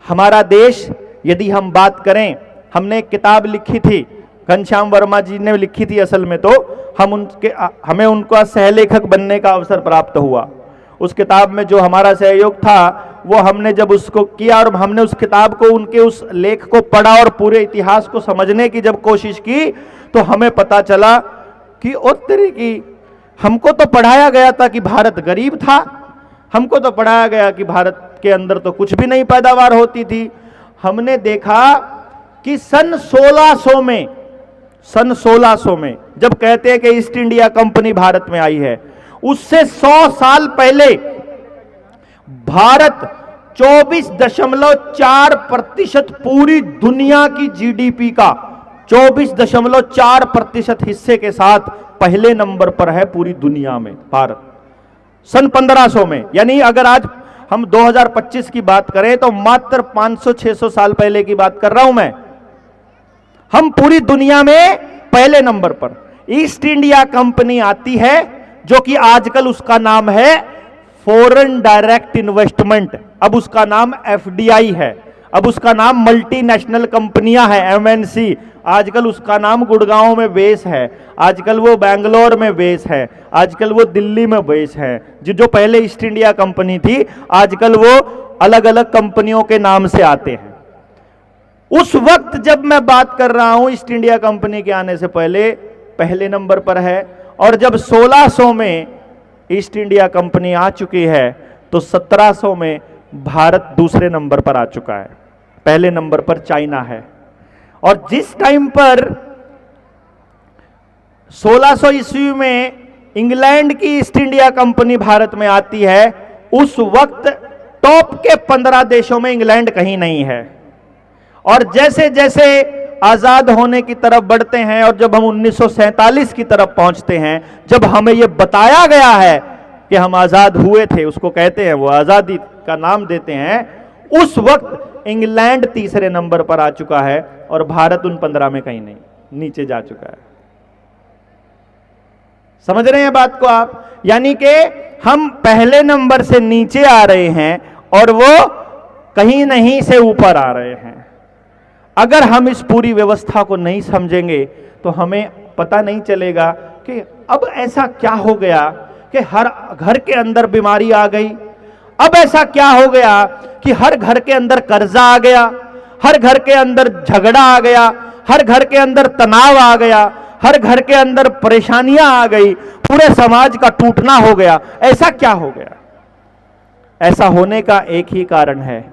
हमारा देश, यदि हम बात करें, हमने एक किताब लिखी थी, घनश्याम वर्मा जी ने लिखी थी असल में, तो हमें उनका सहलेखक बनने का अवसर प्राप्त हुआ। उस किताब में जो हमारा सहयोग था वो हमने जब उसको किया और हमने उस किताब को, उनके उस लेख को पढ़ा और पूरे इतिहास को समझने की जब कोशिश की तो हमें पता चला कि उत्तरी की, हमको तो पढ़ाया गया था कि भारत गरीब था, हमको तो पढ़ाया गया कि भारत के अंदर तो कुछ भी नहीं पैदावार होती थी। हमने देखा कि सन 1600 में जब कहते हैं कि ईस्ट इंडिया कंपनी भारत में आई है, उससे 100 साल पहले भारत 24.4% पूरी दुनिया की जीडीपी का 24.4% हिस्से के साथ पहले नंबर पर है पूरी दुनिया में भारत, सन 1500 में। यानी अगर आज हम 2025 की बात करें तो मात्र 500-600 साल पहले की बात कर रहा हूं मैं, हम पूरी दुनिया में पहले नंबर पर। ईस्ट इंडिया कंपनी आती है, जो कि आजकल उसका नाम है फॉरेन डायरेक्ट इन्वेस्टमेंट, अब उसका नाम एफडीआई है, अब उसका नाम मल्टीनेशनल कंपनियां हैं, एमएनसी। आजकल उसका नाम गुड़गांव में बेस है, आजकल वो बैंगलोर में बेस है, आजकल वो दिल्ली में बेस है। जो पहले ईस्ट इंडिया कंपनी थी, आजकल वो अलग अलग कंपनियों के नाम से आते हैं। उस वक्त जब मैं बात कर रहा हूं, ईस्ट इंडिया कंपनी के आने से पहले नंबर पर है, और जब 1600 में ईस्ट इंडिया कंपनी आ चुकी है तो 1700 में भारत दूसरे नंबर पर आ चुका है, पहले नंबर पर चाइना है। और जिस टाइम पर 1600 ईस्वी में इंग्लैंड की ईस्ट इंडिया कंपनी भारत में आती है, उस वक्त टॉप के 15 देशों में इंग्लैंड कहीं नहीं है। और जैसे जैसे आजाद होने की तरफ बढ़ते हैं और जब हम 1947 की तरफ पहुंचते हैं, जब हमें यह बताया गया है कि हम आजाद हुए थे, उसको कहते हैं, वो आजादी का नाम देते हैं, उस वक्त इंग्लैंड तीसरे नंबर पर आ चुका है और भारत उन 15 में कहीं नहीं, नीचे जा चुका है। समझ रहे हैं बात को आप? यानी कि हम पहले नंबर से नीचे आ रहे हैं और वो कहीं नहीं से ऊपर आ रहे हैं। अगर हम इस पूरी व्यवस्था को नहीं समझेंगे तो हमें पता नहीं चलेगा कि अब ऐसा क्या हो गया कि हर घर के अंदर बीमारी आ गई, अब ऐसा क्या हो गया कि हर घर के अंदर कर्जा आ गया, हर घर के अंदर झगड़ा आ गया, हर घर के अंदर तनाव आ गया, हर घर के अंदर परेशानियां आ गई, पूरे समाज का टूटना हो गया। ऐसा क्या हो गया? ऐसा होने का एक ही कारण है,